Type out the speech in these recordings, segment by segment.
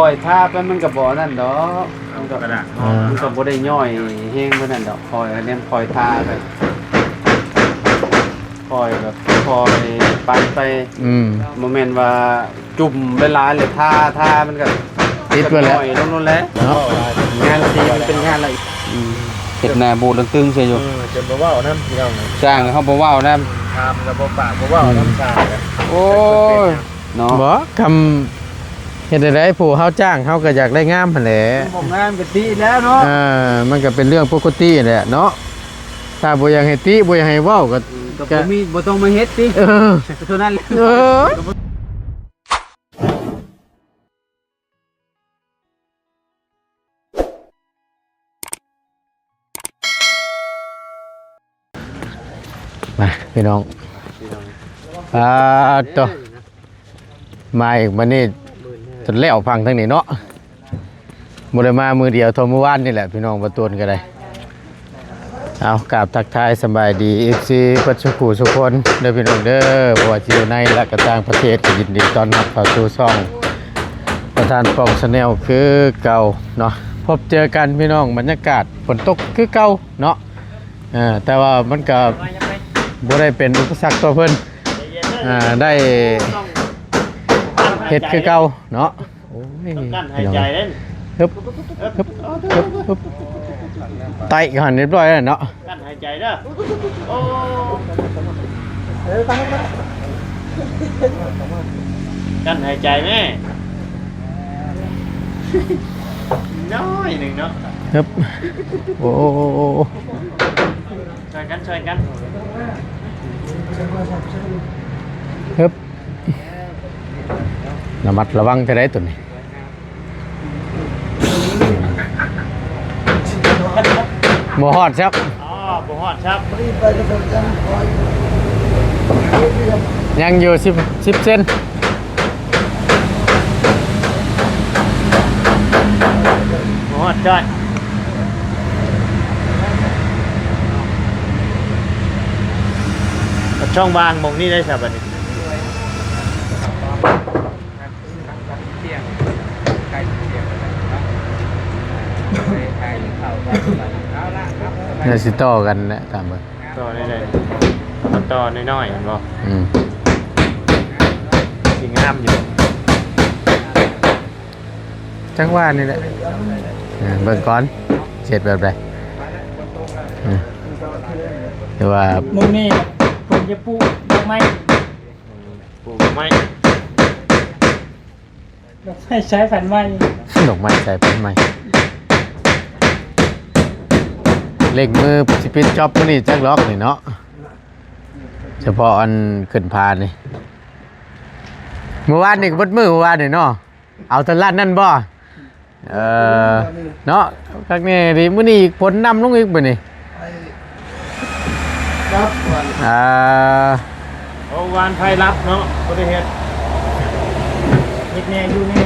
ปล่อยท่าไปมันก็บ่นั่นดอกมันก็ กระดาษ มันก็บ่ได้ย่อยแห้งปานนั้นดอกปล่อยอันนี้ปล่อยท่าไปปล่อยแบบปล่อยปั่นไปบ่แม่นว่าจุ่มเวลาเลยท่ามันก็ติดไปแล้วลงนั่นแหละงานสีมันเป็นงานอะไรเฮ็ดหน้าบูดตึงๆใช่อยู่จนบ่ว่าวน้ำพี่น้อง สร้างเฮาบ่ว้าวนำทำกับบ่ปากบ่ว่าวน้ำชา โอ้ยเนาะบ่คำเฮ็ดได้ผู้เฮาจ้างเฮาก็อยากได้งามหั่นแหละ ผมงานก็ติแล้วเนาะมันก็เป็นเรื่องปกติแหละเนาะถ้าบ่อยากให้ติบ่อยากให้เว้าก็บ่มีบ่ต้องมาเฮ็ดติเท่านั้นแหละมาพี่น้องตัวมาอีกมื้อนี้จนแล้วฟังทั้งนี้เนาะบ่ได้มามื้อเดียวเท่าเมื่อวานนี่แหละพี่น้องบ่ตวนก็ได้เอากราบทักทายสบายดี FC ปัจจุบันทุกคนเด้อพี่น้องเด้อบ่ว่าสิอยู่ในและก็ต่างประเทศก็ยินดีต้อนรับเข้าสู่ช่องประธานป้องชาแนลคือเก่าเนาะพบเจอกันพี่น้องบรรยากาศฝนตกคือเก่าเนาะแต่ว่ามันก็บ่ได้เป็นอุปสรรคต่อเพิ่นได้เฮ็ดคือเก่าเนาะโอ้ย กั้นหายใจเล่น ฮึบไต่กันเรียบร้อยแล้วเนาะ กั้นหายใจเด้อโอ้กั้นหายใจแม่น้อยหนึ่งเนาะ ฮึบโอ้ช่วยกันฮึบระมัดระวังจะได้ตัวนี้บ่ฮอดครับ อ๋อบ่ฮอดครับ ยังอยู่10เซน บ่ฮอดจ้อยช่องบางมงนี่ได้สับอันนี้เนี่ยสิต่อกันแหละตามเบิ่ง ต่อได้เลยมันต่อน้อยๆเห็นบ่สิงามอยู่ จังว่านี่แหละเบิ่งก่อนเสร็จแบบใดแต่ว่า มุมนี้ผมจะปลูกดอกไม้ ปลูกไม้ ดอกไม้ใช้ฝันไม้ ดอกไม้ใส่เป็นไม้เล็กมือสิปิดจ็อบมื้อนี้จักล็อกนี่เนาะเฉพาะอันขึ้นพานนี่เมื่อวานนี่ก็เบิดมื้อเมื่อวานนี่เนาะเอาแตลาดนั่นบ่เนาะคักนี่ดิมื้อนี้ผลนำลงอีกบ่นี่โอ้วานไฟรับเนาะบ่ได้เฮ็ด เด็กแน่อยู่แน่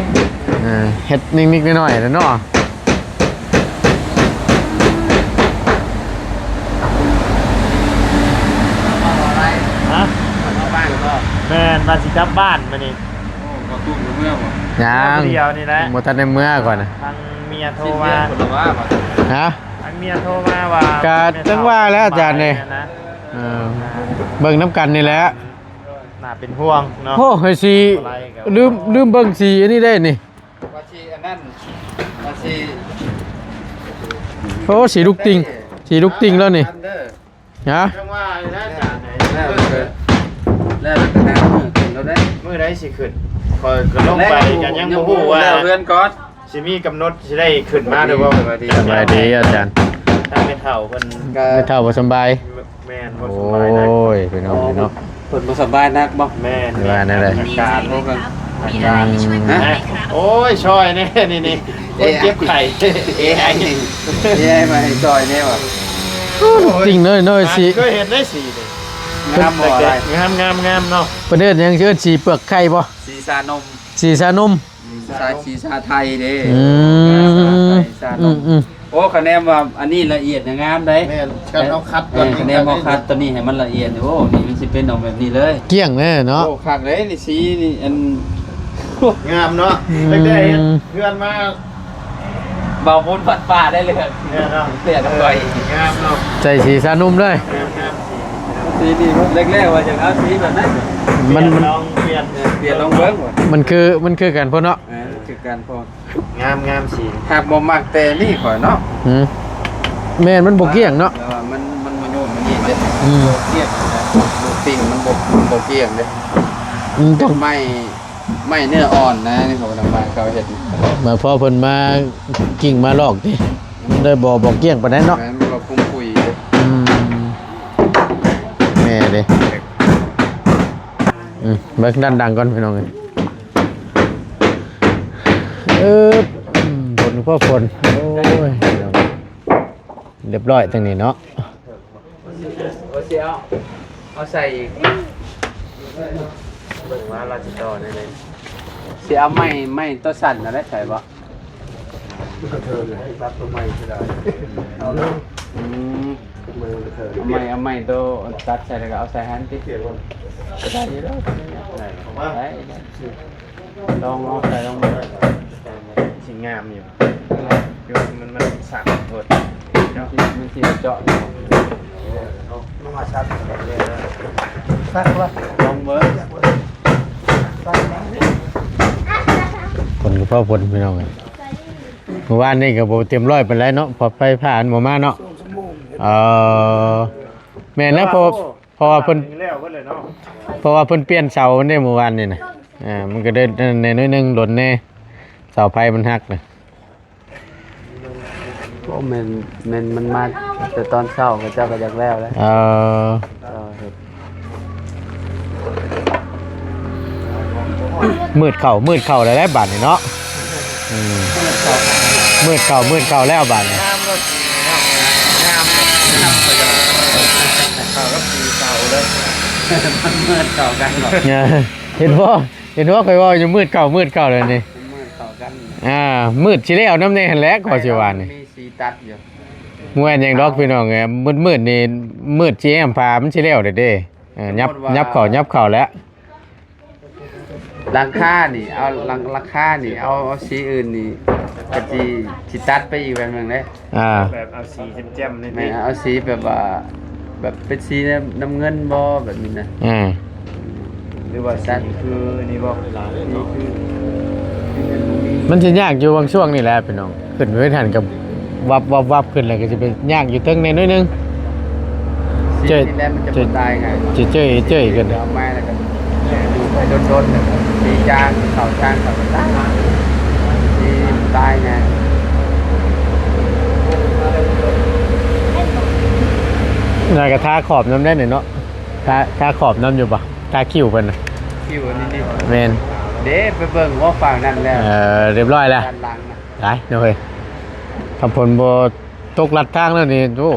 เฮ็ดนิดๆหน่อยๆแล้วเนาะ ฮะแม่นมาสิกลับบ้านมานี่ ก็ตุ้มเมื่อบ่ ยัง เดียวนี่แหละ บ่ทันได้เมื่อก่อนนะ ทางเมียโทรมา คนละว่าบ่ ฮะ ทางเมียโทรมาว่า ก็จังว่าแล้วอาจารย์นี่ เบิ่งน้ำกันนี่แหละ น่าเป็นห่วงเนาะ โอ้เฮ้ยสีลืมเบิ่งสีอันนี้ได้นี่ ว่าสิอันนั้นว่าสิ โอ้สีลูกติงแล้วนี่ฮะ จังว่าแล้วจานไหน แล้วก็หาขึ้นแล้วได้ มื้อใดสิขึ้นคอยก็ลงไปกันยังบ่ฮู้ว่า แล้วเพื่อนก่อน สิมีกำหนดสิได้ขึ้นมาหรือบ่ สบายดีอาจารย์ ทางไม่เฒ่าเพิ่น ไม่เท่าบ่สบาย แม่นบ่ โอ สบายนะ ้ยพี่น้องเนาะ เพิ่นบ่สบายนักบ่ แม่น ว่าแน่เลย อาการ โทรกัน อาการนะโอ้ยช่อยแน่นี่คนเจ็บไข้ AI มาให้จอยแน่ว่ะ จริงเลยสี ก็เห็นได้สีนี่ งามบ่อะไร งามเนาะ ประเด็นยังเชื่อสีเปลือกไข่บ่ สีสานม สีชานม สีชาไทยเด้ ม สานมโอ้คะแนนว่าอันนี้ละเอียดงามได้ แม่นกันเอาคัด คะแนนเอาคัดตัวนี้ให้มันละเอียดโอ้นี่มันสิเป็นออกแบบนี้เลย เกี้ยงแน่เนาะ โอ้คักเลยนี่สีนี่อัน งามเนาะได้เพื่อนมา เบาพ้นปัดป่าได้เลย เนี่ยเนาะ เสียกันไป งามเนาะ ใจสีสานุ่มเลย สีดีแรกๆว่าอย่างเอาสีแบบนั้น มัน ลองเปลี่ยน เปลี่ยนลงเบิ้งว่ะ มันคือกันพ่อเนาะ คือการพอง ามสี หากบ่มักแต่นี่ข่อยเนาะ แม่นมันบ่เกี่ยงเนาะ แต่ว่ามันมาโยนมันนี่เด้ อืม เกี่ยงดูปิ่งมันบ่เกี่ยงเด้ ต้อง ไม่เนื้ออ่อนนะนี่เขาทำมาเขาเฮ็ด มาพอเพิ่นมากิ่งมาลอกติมันได้บ่เกี่ยงปานนั้นเนาะ มันก็คุ้มคุยเด้ แม่เด้เบิกด้านดังก่อนพี่น้องฝนพ่อฝนโอ้ยเรียบร้อยตรงนี้เนาะ เอาใส่อีกเบิ่งว่าเราจะต่อได้เลยเสียเอาไม่ตัวสั่นนะได้ใส่บ่เอาไม่ตัวตัดใส่แล้วก็เอาใส่หันติได้อยู่แล้วได้ลองเอาใส่ลงมา สีงามอยู่มันสั่งโทษ มันสิเจาะ มาชัดเลย สักว่า ลองเบิ่ง ฝนก็พ่อฝนพี่น้องเมื่อวานนี่ก็บ่เต็มร้อยปานไรเนาะพอไปผ่านบ่มาเนาะแม่นนะเพราะว่าเพิ่น แล้วก็เลยเนาะ เพราะว่าเพิ่นเปลี่ยนเสามันได้เมื่อวานนี่นะมันก็ได้ในน้อยหนึงหล่นแน่เสาไฟมันหักนะ โอ้มันมาแต่ตอนเช้าก็เจ้าก็อยากแล้วแล้วมืดเข่าแล้วได้บาทนี่เนาะมืดเข่าแล้วบาทนี่ งามรถงามเขาก็ปีเก่าเลย มันเมื่อเก่ากันหรอ เห็นว่าเคยว่าอยู่มืดเข่าเลยนี่ เมื่อเก่ากัน มืดสิแล้วน้ำในหันแหล้วขอสิว่านี่ มีสีตัดอยู่ มวยยังดอกพี่น้องไงมืดนี่มืดสิแอมพามันสิแล้วเด้ยับเข่าแล้ว ราคานี่เอาราคานี่เอาสีอื่นนี่ก็สิตัดไปอีกแบบนึงเด้ แบบเอาสีแจ่มๆนี่ ไม่เอาสีแบบว่าแบบเป็นสีน้ำเงินบ่แบบนี้นะ หรือว่าสีคือนี่บอกนี่คือ มันสิยากอยู่บางช่วงนี่แหละพี่น้องขึ้นไปทันกับวับขึ้นแล้วก็สิเป็นยากอยู่เทิงในน้อยนึง สีนี่แหละมันจะบ่ตายไง เจ้ยกัน เอาไม้แล้วก็ดูไปโดนๆสีจางเข่าจางเข่าตายสีตายไง นายกระทาขอบน้ำได้หน่อยเนาะทาขอบน้ำอยู่ปะทาคิ้วเพิ่นน่ะ คิวอันนี้ แม่น เด้ไปเบิ่งว่าฝั่งนั้นแล้ว เรียบร้อยแล้ว ด้านหลังนะ ได้เฮ้ยทำผลบ่ตกลัดทางแล้วนี่โอ้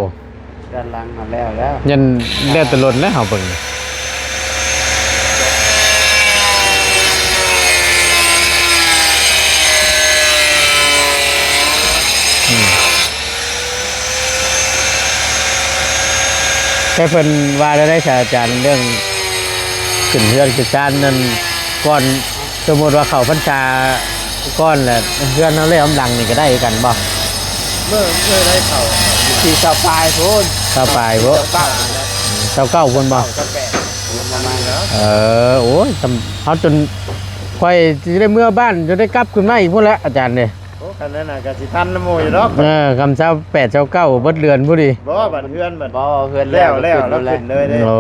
ด้านหลังมาแล้ว ยันเลือดตะลนแล้วเฮาเบิ่งแต่เพิ่นว่าได้ศาสตราจารย์เรื่องขึ้นเฮือนขึ้นจานนั่นก่อนสมมุติว่าเข้าพรรษาก่อนแหละเฮือนเฮาเลยอำลังนี่ก็ได้กันบ่ เมื่อได้เข่า สีเสาปลายพูน เข้าไปบ่ เสาเก้า เก้าคนบ่ เสาแปดประมาณแล้ว โอ้ยเฮาจนค่อยสิได้เมื่อบ้านจะได้กลับขึ้นมาอีกพุ่นแล้วอาจารย์เด้ โอ้คันนั้นน่ะก็สิทันน้ำโมอยู่ดอก คำเช้า8เช้า9เบิดเรือนพุ่นดิ บ่บัดเพื่อนบัด บ่เพื่อน แล้วแล้วขึ้นเลยเด้ โอ้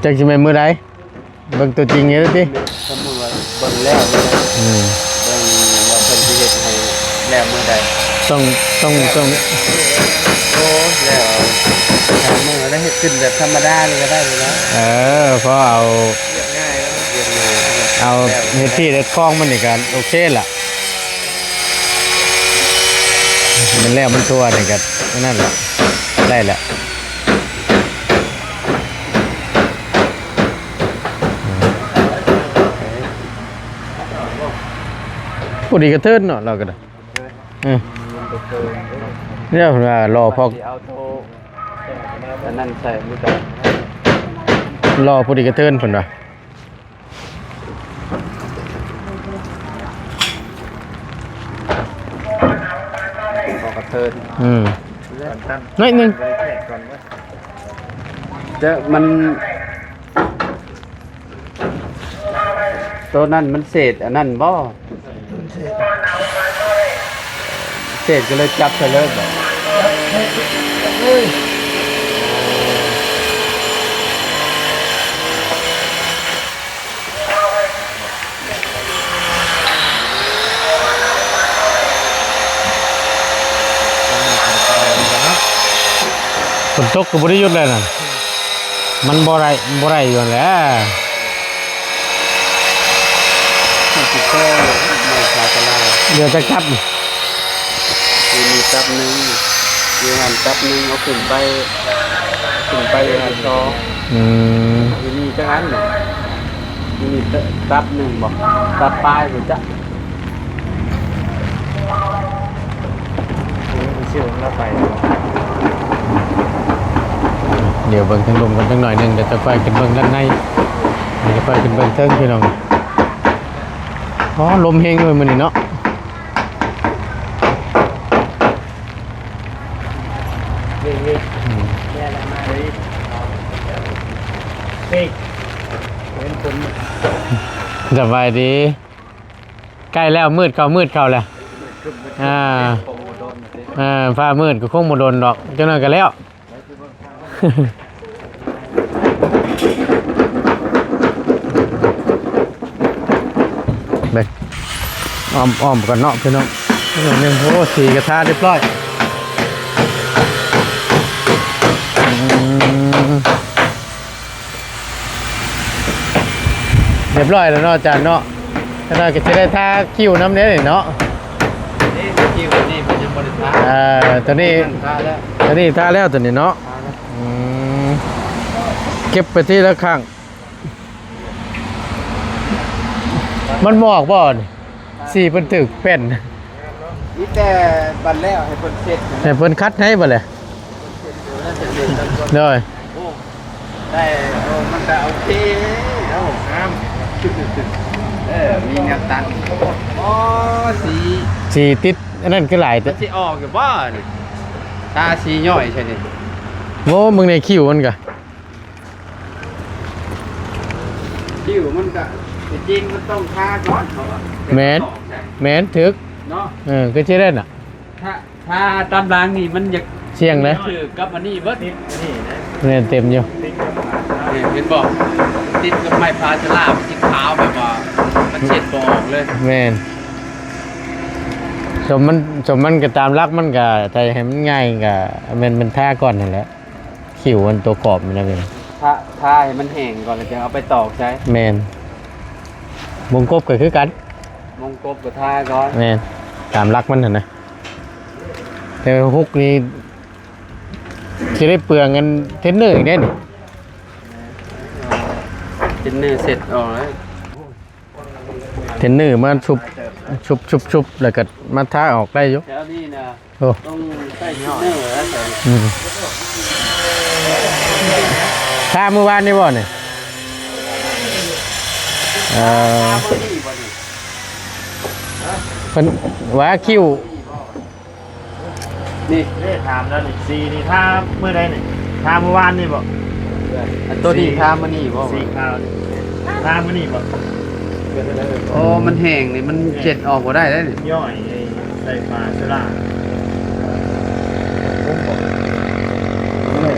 จักสิแม่นมื้อใดเบิ่งตัวจริงนี่เด้อติ สมมุติว่าเบิ่งแล้วเลย อืม เบิ่งว่าเพิ่นสิเฮ็ดให้แล้วมื้อใด ต้อง โอ้แล้วทางมื้อได้เฮ็ดขึ้นแบบธรรมดาเลยก็ได้เลยนะ พอเอา ง่ายแล้ว เรียนง่าย เอาเฮ็ดที่เฮ็ดคลองมันนี่ก็โอเคล่ะมันแล้วมันตัวนี่ก็นั่นแหละได้แหละผู้ดีกระเทินเนาะเราก็ได้เนี่ยเพิ่นว่ารอพอ สิเอาโทอันนั้นใส่มื้อก่อน รอผู้ดีกระเทินเพิ่นว่า เทิน น้อยหนึง จะมันตัวนั้นมันเศษอันนั้นบ่เศษก็เลยจับไปเลยแบบ ฝนตกก็บ่ได้หยุดเลยน่ะมันบ่ไรอยู่นั่นแหละ ติดเตอร์ไม่คาตลา เดี๋ยวจะกลับ มีจับหนึ่งมีหันจับหนึ่งเอาขึ้นไปหันจอ อืม มีนี่จังนั้นเนี่ยมีนี่จับหนึ่งบอกจับปลายหรือจะ ชื่อเราไป เดี๋ยวเบิ่งทางลมกันจังหน่อยหนึงเดี๋ยวจะไปขึ้นเบิ่งด้านในเดี๋ยวจะไปขึ้นเบิ่งเทิงพี่น้องอ๋อลมแฮงด้วยมื้อนี้เนาะ นี่แม่ละมาเลยเป็นคน สบายดีใกล้แล้วมืดเข้าแล้วฟ้ามืดก็คงบ่โดนดอกจังนั้นก็แล้ว เบิ่งอ้อมกันเนาะพี่น้องนึงโอ้สีกระทะเรียบร้อยเรียบร้อยแล้วเนาะอาจารย์เนาะถ้าเราก็จะได้ทาคิ้วน้ำเนี้ยเนาะ นี่คิวนี่เป็นยังบริษัท ตัวนี้ ทาแล้ว ตัวนี้ทาแล้วตัวนี้เนาะเก็บไปที่ละข้างมันหมอกบ่อนสีเพิ่นตึกเป็น นี่แต่บันแล้วให้คนเสร็จ แต่เพิ่นคัดให้บ่เลยเลย ได้มันก็โอเคแล้วน้ำมีงานตังอ๋อสี สีติดอันนั้นคือหลายแต่ สีออกอยู่บ้านตาสีย่อยใช่ไหม โอ้มึงในคิวมันกะ คิวมันก็จริงมันต้องทาก่อนเขาอะ แมนถึก เนาะ ก็ใช่ได้น่ะ ถ้าตามรางนี่มันอยาก เชียงเลย ถือกับอันนี้เบิดนี่ เนี่ยเต็มอยู่ เห็นบอกติดกับไม้พาชลามันสีขาวแบบว่ามันเช็ดบ่ออกเลย แมนสมมันก็ตามรักมันก็แต่ให้มันง่ายก็มันท่าก่อนนั่นแหละคิวมันตัวกรอบมันนะเป็น ถ้าให้มันแห้งก่อนแล้วจะเอาไปตอกใช้ แมนวงกบก็คือกัน มงกบกับท่าก่อน แมนตามรักมันเห็นนะแต่ฮุกนี้จะได้เปลืองเงินเทนเนอร์อีกได้นี่ เป็นเนื้อเสร็จออกแล้ว เทนเนอร์มาชุบแล้วก็มาท่าออกได้อยู่ แล้วนี่นะ โอ้ ต้องใส่เนื้อแล้วใส่ ท่าเมื่อวานนี่บ่เนี่ย เพิ่นว่าคิว นี่ นี่ถามแล้วนี่สีนี่ถ้าเมื่อใดนี่ถ้าเมื่อวานนี่บ่ อันตัวนี้ทามานี่บ่ สีขาวนี่ถ้ามื่อนี่บ่ โอ้มันแห้งนี่มันเจ็ดออกบ่ได้แล้วนี่ ย่อยใส่ฟ้าสลา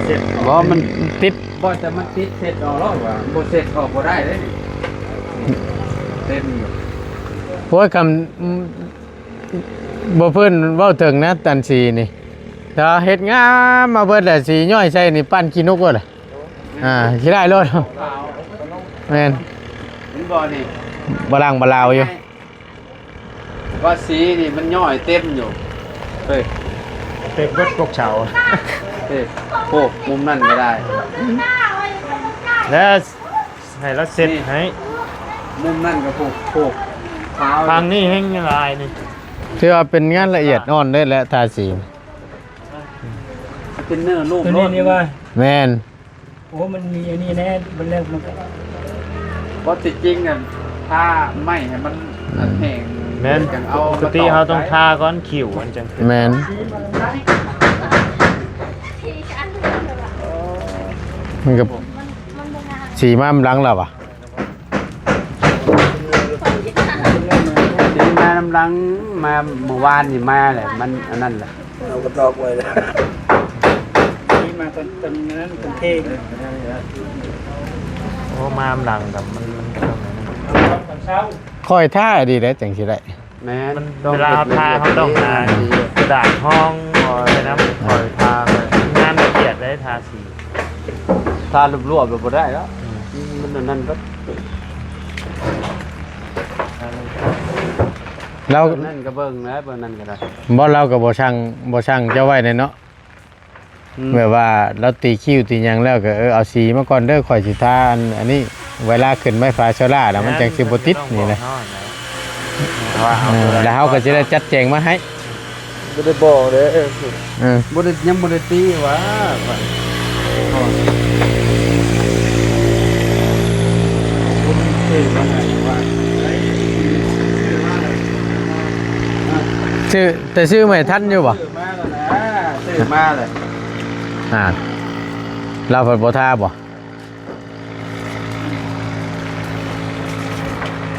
เสร็จ บ่มัน ติด บ่แต่มันติดเสร็จออกแล้วว่าบ่เสร็จออกบ่ได้เลยนี่เต็มอยู่ โอ้ยคำบ่เพิ่นเว้าถึงนะตันสีนี่ถ้าเฮ็ดงามมาเบิดแล้วสีย่อยใส่นี่ปั้นขี้นกบ่ล่ะสิได้รถแม่น มันบ่นี่ บ่ล่างบ่ลาวอยู่ ว่าสีนี่มันย่อยเต็มอยู่เฮ้ย เต็มรถกกเฉา เฮ้ยโอ้มุมนั่นก็ได้ แล้วให้เราเสร็จให้ มุมนั่นก็โผล่ขาว ทางนี้แห้งลายนี่ ถือว่าเป็นงานละเอียดอ่อนเด้และทาสี เป็นเนื้อรูป ตัวนี้นี่ว่า แม่น โอ้มันมีอันนี้แน่มันเริ่มมัน เพราะจริงๆอ่ะถ้าไม่ให้มันแห้ง แม่นปกติเขาต้องทาก้อนขิวมันจัง แม่นมันก็สีมามันหลังแล้วอ่ะ นี่มาน้ำลังมาเมื่อวานนี่มาแหละมันอันนั้นแหละ เอากระดอกไว้เลยนี่มาตอนนั้นเป็นเท่ง โอ้มามหลังแบบมัน ตอนเช้า คอยท่าดีแล้วจังสิได้ แม่น เวลาทาเขาต้องทากระดาษห้องคอยนะคอยทาไปงานละเอียดได้ทาสี ทารวบๆแบบบ่ได้แล้วมันอันนั้นก็ เรา นั่นก็เบิ่งนะเบิ่งนั่นก็ได้ บ่เราก็บ่ช่างเจ้าไว้ในเนาะแบบว่าเราตีคิ้วตีหยังแล้วก็เอาสีมาก่อนเด้อข่อยสิทาอันนี้เวลาขึ้นไม้ฟ้าโซล่าแล้วมันจังสิบ่ติดนี่นะแล้วเฮาก็สิได้จัดแจงมาให้ บ่ได้บอกเด้อ อ บ่ได้ยังบ่ได้ตีว่าชื่อไม่ทันอยู่บ่ ซื้อมาแล้ว เราเพิ่นบ่ทาบ่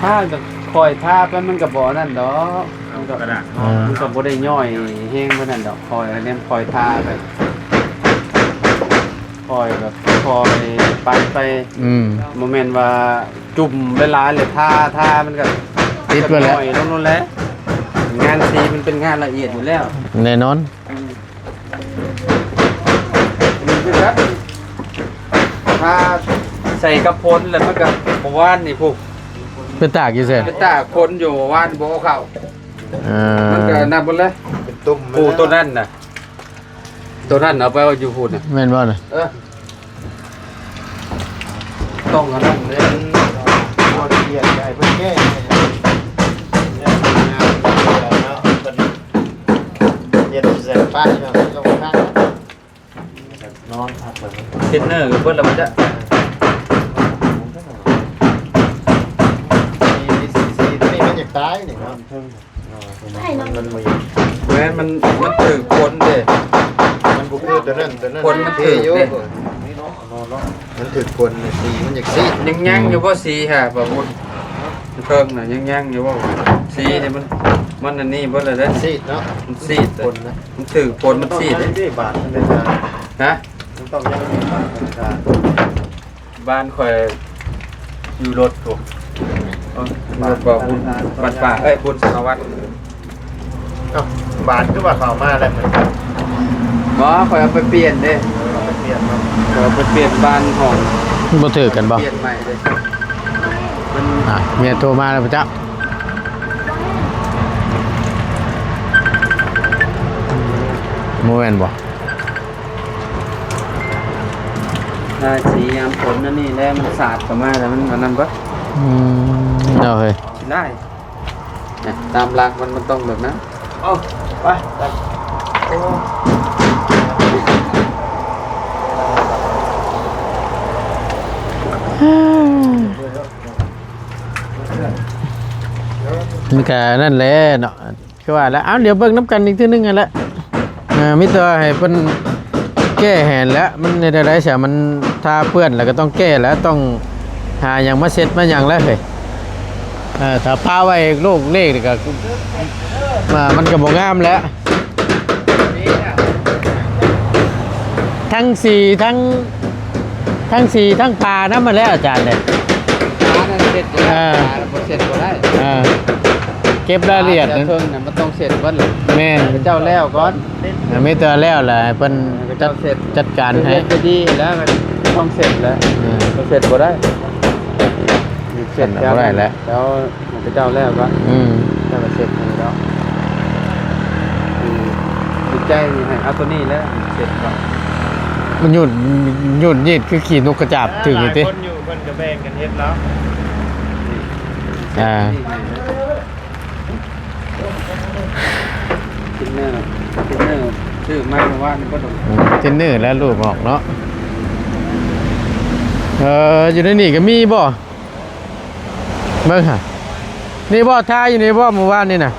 ถ้าก็คอยทาไปมันก็บ่นั่นดอกมันก็ กระดาษ มันก็บ่ได้ย่อยแห้งปานนั้นดอกคอยอันนี้คอยทาไปคอยแบบคอยปั่นไปโมเมนต์ว่าจุ่มเวลาเลยทามันก็ ติดไปแล้ว หน่อยลงแล้วงานสีมันเป็นงานละเอียดอยู่แล้ว แน่นอน มันคือครับถ้าใส่กระพนแล้วมันก็บ่ว่านนี่พวก เป็นตากอยู่เซ่น ไปตากคนอยู่ว่านบ่เอาเข้ามันก็นั่นหมดเลย เป็นตุ่ม ปูตัวนั้นน่ะตัวนั้นเอาไปเอาอยู่พุ่นน่ะ แม่นบ่น่ะ ต้องอันนั้นเลย พอละเอียดใหญ่เพิ่นแก้เนี่ยทำงานเนาะเป็นเย็นแสบป้าเนาะลงข้าง นอนพักแบบนี้ เทรนเนอร์ก็เพิ่นแล้วมันจะ สีตัวนี้มันอยากตายนี่เนาะมันบ่อยาก แม่นมันถือคนเด้ มันบุกคือตัวนั้น คนมัน เท ถือ อยู่ เด้ มันถือคนน่ะสีมันอยากซีด ยังอยู่บ่สีฮะบ่บุญเพิ่งน่ะยังอยู่บ่สีนี่มันอันนี้บ่เลยเด้ ซีดเนาะ มันซีด คนนะ มันถือคนมันซีดเด้ บาทมันเป็นการ ฮะ มันต้องยังมีบาทเป็นการ บ้านข่อยอยู่รถถูกรถบ่บุญบ้านป่าเอ้ยบุญสารวัตร บาทคือว่าเข้ามาแล้วเหมือนกัน บ่ข่อยเอาไปเปลี่ยนเด้ เราไปเปลี่ยนเนาะ ข่อยเอาไปเปลี่ยนบ้านห้อง บ่ถือกันบ่ เปลี่ยนใหม่เด้มัน เมียโทรมาแล้วพระเจ้าโมแม่นบ่ ถ้าสียามฝนนั่นนี่แล้วมันสาดเข้ามาแล้วมันอันนั้นบ่ เอาเฮ้ย ได้เนี่ยตามหลักมันต้องแบบนั้นเอาไปโอ้ มันก็นั่นแหละเนาะคือว่าแล้วเดี๋ยวเบิ่งน้ำกันอีกทีนึงกันละมิเตอร์ให้เพิ่นแก้แหนแล้วมันในใดๆเสียมันทาเปื้อนแล้วก็ต้องแก้แล้วต้องหาอย่างมาเซ็ตมาอย่างแล้วเฮ้ยถ้าพาไว้ลูกเลขนี่ก็มันก็บ่งามแล้วทั้งสีทั้งสีทั้งปลานะมาแล้วอาจารย์เนี่ย ร้านนั้นเสร็จแล้วบ่เสร็จบ่ได้ เก็บรายละเอียด เพิ่งน่ะมันต้องเสร็จก่อนเลย แม่น พระเจ้าแล้วก่อน ไม่เตอแล้วแหละเพิ่นจัดการให้ จะดีแล้วมันต้องเสร็จแล้วบ่เสร็จบ่ได้เสร็จแล้วแล้วพระเจ้าแล้วก่อนถ้าเสร็จแล้วจิตใจนี่ให้เอาตัวนี้แล้วเสร็จก่อน มันหยุดยีดคือขี่นกกระจาบถึง ห นี่ ลาย ติ คนอยู่เพิ่นก็แบ่งกันเฮ็ดแล้ว ทินเนอร์ชื่อมากว่านี่ก็ต้อง เทนเนอร์แล้วรูปออกเนาะอยู่ในนี่ก็มีบ่เบิ่งค่ะ นี่บ่ท่าอยู่นี่บ่เมื่อวานนี่น่ะ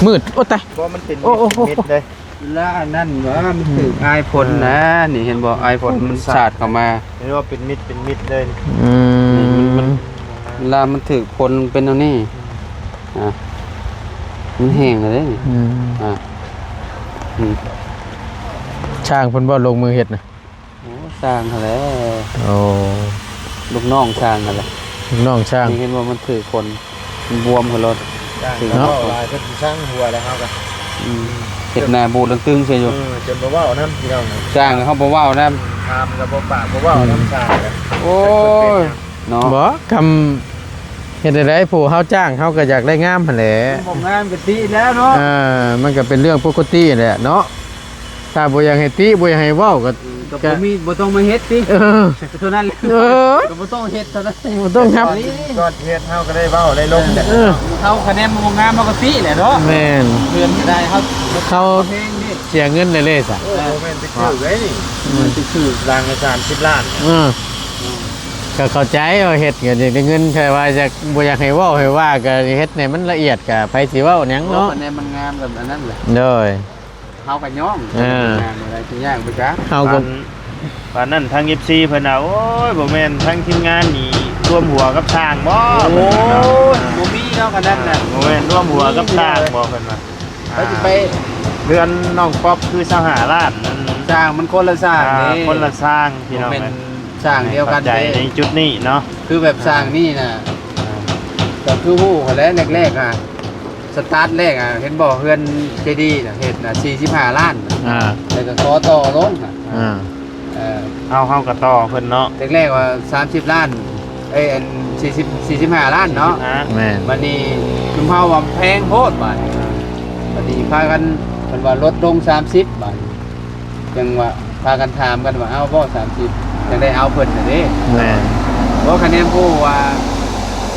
มืดโอ้ตาย เพราะมันเป็น โอ้โอ้โอ้ มิดเลย แล้วอันนั้นว่ามันถือไอพลนะนี่เห็นบ่ไอพลมันสาดเข้ามา เรียกว่าเป็นมิดเลย อืม เวลามันถือพลเป็นเอานี่อ่ะมันแห้งเลยนี่ อืม อ่ะอืม ช่างเพิ่นบ่ลงมือเฮ็ดน่ะ โอ้สร้างเขาแล้ว โอ้ ลูกน้องสร้างเขาแล้ว น้องช่าง นี่เห็นว่ามันถือพลมันบวมขึ้นรถ จ้าง ถึง แล้ว เนาะ ก็ลายก็สร้างหัวแล้วเขาก็ อืมเห็ดหน้าบูดตึงๆใช่อยู่ จนบ่ว่าน้ำพี่น้อง สร้างเขาบ่เว้านะ ทำกับบ่ปากบ่ว่าน้ำชากัน โอ้ยเนาะ บ่คำเฮ็ดได้ผู้เฮาจ้างเฮาก็อยากได้งามหั่นแหละ บ่งามกะติแล้วเนาะ มันก็เป็นเรื่องปกติแหละเนาะถ้าบ่อยากให้ติบ่อยากให้เว้าก็ ก็บ่มีบ่ต้องมาเฮ็ดติ เออ เท่านั้นแหละ เออ ก็บ่ต้องเฮ็ดเท่านั้น บ่ต้องครับ ก็เฮ็ดเฮาก็ได้เว้าได้ลงแต่ เออ เขาคะแนนมันบ่งามมันก็ติแหละเนาะ แม่น เพื่อนก็ได้เขา เขา เพลงนี่ เสียเงินได้เลยซะ โอ้โหแม่นไปคือไว้นี่มันไปคือรางละ30ล้าน ก็เข้าใจว่าเฮ็ดก็อยากได้เงินแต่ว่าจะบ่อยากให้เว้าให้ว่าก็เฮ็ดให้มันละเอียดก็ไผสิเว้าหยัง เนาะ เนาะ คะแนนมันงามแบบอันนั้นแหละ โดย เขาก็ยอม เออ งามอะไรสิยากไปจ้ะ เฮาก็ ปานนั้นทาง FC เพิ่นน่ะโอ้ยบ่แม่นทางทีมงานนี่ร่วมหัวกับช่างบ่ โอ้ เพิ่นว่าเนาะ ยบ่มีเนาะกันนั้นน่ะ บ่แม่นร่วมหัวกับช่างบ่เพิ่นว่า ไปสิไป เรือนน้องป๊อปคือ25ล้านนั่น สร้างมันคนละสร้างนี่ คนละสร้างพี่น้อง เป็น เอ้ย สร้างเดียวกัน ข้าใจ เด้ ในจุดนี้เนาะ คือแบบสร้างนี่น่ะก็คือฮู้เขาแหล้วแรกๆอ่ะสตาร์ทแรกอ่ะเห็นบ่เฮือนเจดีย์น่ะเฮ็ดน่ะ45ล้าน แล้วก็ขอต่อลงน่ะ เฮาก็ต่อเพิ่นเนาะ แรกๆว่า30ล้านอัน45ล้านเนาะ แม่น บัดนี้คุมเฮาว่าแพงโพดบาดบัดนี้พากันเพิ่นว่าลดลง30บาทจังว่าพากันถามกันว่าเอาบ่30จังได้เอาเพิ่นน่ะเด้ แม่น บ่คะแนนผู้ว่า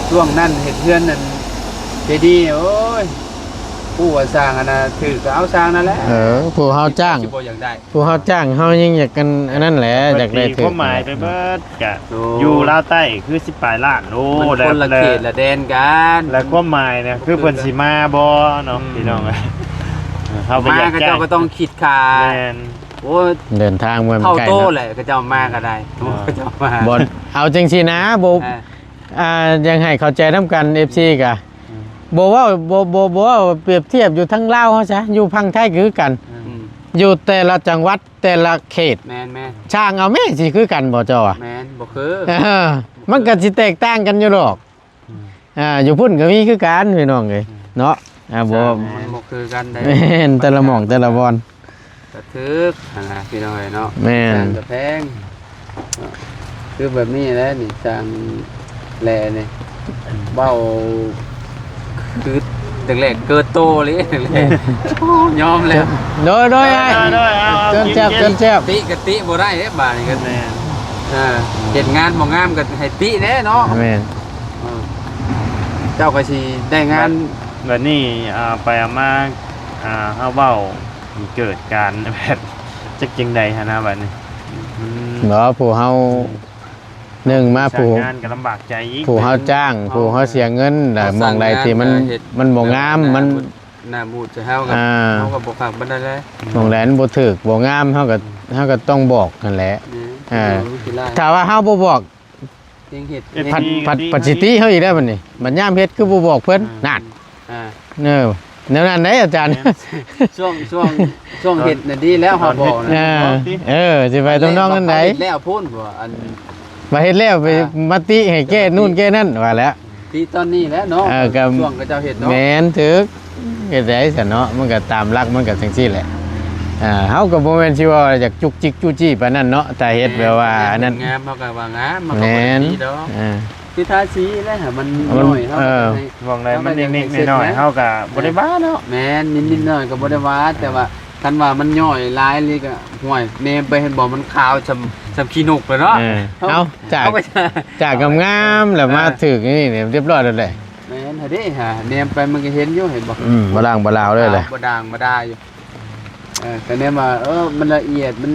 ช่วงนั้นเฮ็ดเฮือนนั่นเจดีย์โอ้ยผู้ว่าสร้างอันน่ะถือก็เอาสร้างนั่นแหละ ผู้เฮาจ้าง สิบ่อยากได้ ผู้เฮาจ้างเฮายังอยากกันอันนั้นแหละอยากได้ ตี ถึ ความหมายไปเบิดกะ โอ้ อยู่ลาวใต้คือ10ปลายล้านโอ้ มัน แล้ว คนละเขตละแดนกัน แล้วความหมายเนี่ยคือเพิ่นสิมาบ่เนาะพี่น้องเอ้ยเฮาก็ มา อยาก ก็ แจ้ เจ้าง ก็ต้องคิดค่า แม่น โอ้ย เดินทางเมือง เท่า ไกล โต เนาะ แหละก็เจ้ามาก็ได้ก็เจ้ามา บ่เอาจังซี่นะบ่ อ่า ยังให้เข้าใจนํกัน FC กะบ่ว่าบ่ว่าเปรียบเทียบอยู่ทั้งลาวเฮาซะอยู่พังไทยคือกัน อืม อยู่แต่ละจังหวัดแต่ละเขต แม่น ช่างเอาแม่สิคือกันบ่เจ้าอ่ะ แม่นบ่คือ มันก็สิแตกต่างกันอยู่หรอกอยู่พุ่นก็มีคือกันพี่น้องเอ้ยเนาะบ่ มันบ่คือกันได้ แม่นแต่ละหม่องแต่ละบอน กระทึกนะพี่น้องเนาะ แม่น สร้างกระแพงคือแบบนี้แหละนี่สร้างแลนี่เบ้าคือแรกๆเกิดโตเลยแรกๆยอมแล้ว โดยไอ้ ได้เอา เกินแซ่บเกินแซ่บ ติกะติบ่ได้เด้บาดนี้ก็ แม่น เฮ็ดงานบ่งามก็ให้ติแน่เนาะ แม่น เจ้าก็สิได้งาน บัดนี้ไปเอามาเฮาเว้าเกิดการแบบจักจังใดหั่นนะบัดนี้ บ่ผู้เฮาหนึ่งมาผู้ งานก็ลำบากใจอีก ผู้เฮาจ้างผู้เฮาเสียเงินแต่มองใดที่มันบ่งามมัน หน้าบูดจะเฮากับ เฮาก็บ่คักบ่ได้เลย มองใดมันบ่ถูกบ่งามเฮาก็ต้องบอกนั่นแหละ ถ้าว่าเฮาบ่บอก เฮ็ดเฮ็ด ปัจจิติเฮาอีกแล้วบัดนี้บัดยามเฮ็ดคือบ่บอกเพิ่นนั่น อ่า แนวนั้นเด้อาจารย์ ช่วงเฮ็ดน่ะดีแล้วเฮาบอกนะ สิไปตรงน้องนั้นได แล้วพูนบ่อัน มาเฮ็ดแล้วไปมาติให้แก้นู่นแก้นั่นว่าแล้ว ที่ตอนนี้แล้วเนาะ ก็ ช่วงก็เจ้าเฮ็ดเนาะ แม่นถึกเฮ็ดได้ซะเนาะมันก็ตามหลักมันก็จังซี่แหละเฮาก็บ่แม่นสิว่าอยากจุกจิกจู้จี้ปานนั้นเนาะแต่เฮ็ดแบบว่าอันนั้น งามเฮาก็ว่างามมันก็ แม่ บ่ น ดีดอก อ่า คือทาสีแล้วหามัน มัน น้อยเฮาก็ให้ มองได้มันนิดๆหน่อยๆเฮาก็บ่ได้บ้าเนาะ แม่นนิดๆหน่อยก็บ่ได้ว่าแต่ว่าคันว่ามันย่อยหลายเลยก็ห่วยเนมไปเห็นบ่มันขาวซำขี้นกเลยเนาะ เอาจาก เอาไป จากงามๆแล้วมาถึกนี่เนี่ยเรียบร้อยแล้วแหละ แม่นเฮาเด้ฮะเนมไปมันก็เห็นอยู่เห็นบ่ บ่ล้างบ่ลาวเลยแหละ บ่ด่างบ่ดาอยู่ แต่เนี่ยมามันละเอียดมัน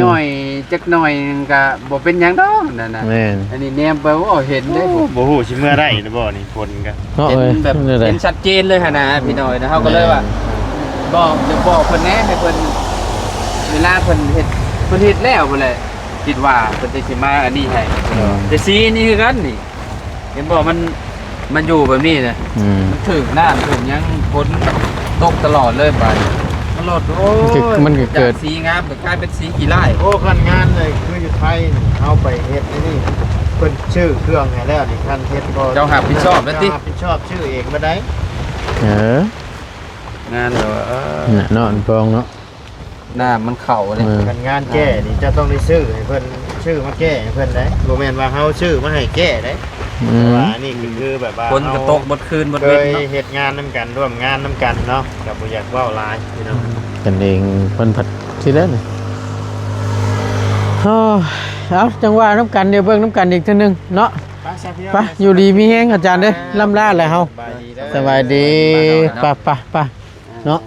ย่อยจักหน่อยก็บ่เป็นหยังดอกนั่นน่ะ แม่น อันนี้แนมไปว่าเห็นได้ผม บ่ฮู้สิเมื่อได้หรือบ่นี่ผลกัน เนาะ เห็ เอ้ย นแบบ นี่แหละ เห็นชัดเจนเลยค่ะนะพี่น้อยนะเฮาก็เลยว่าบอกจะบอกเพิ่นแหน่ให้เพิ่นเวลาเพิ่นเฮ็ดแล้วบ่เลยคิดว่าเพิ่นจะสิมาอันนี้ให้แต่สีนี่คือกันนี่เห็นบ่มันอยู่แบบนี้นะ อืม มันถึงน้ำถึงหยังฝนตกตลอดเลยบาดมันลดโอ้ย มันก็เกิด จากสีงามก็กลายเป็นสีขี้ร้าย โอ้คันงานเลยคืออยู่ไทยนี่เอาไปเฮ็ดนี่เพิ่นชื่อเครื่องให้แล้วนี่คันเฮ็ดบ่ เจ้าหับผิดชอบแล้วติ เจ้ารับผิดชอบชื่อเองบ่ได้ เออง านเหรอ น่ะเนาะอันปองเนาะ หน้ามันเข่าเลย เออ คันงานแก้นี่จะต้องได้ชื่อให้เพิ่นชื่อมาแก้ให้เพิ่นได้บ่แม่นว่าเฮาชื่อมาให้แก้ได้ อื แต่ ม ว่านี่คือแบบว่า คนก็ตกบดคืนบด เค เว้น ย เนาะ เหตุงานน้ำกันร่วมงานน้ำกันเนาะกับบ่อยากเว้าหลายพี่น้อง กันเองเพิ่นผัดที่แล้วนี่เอาจังว่าน้ำกันเดี๋ยวเบิ่งน้ำกันอีกเทื่อนึงเนาะไปอยู่ดีมีแฮงอาจารย์เด้อล่ำลาแล้วเฮา สบายดีเด้อ สบายดีไปเนาะ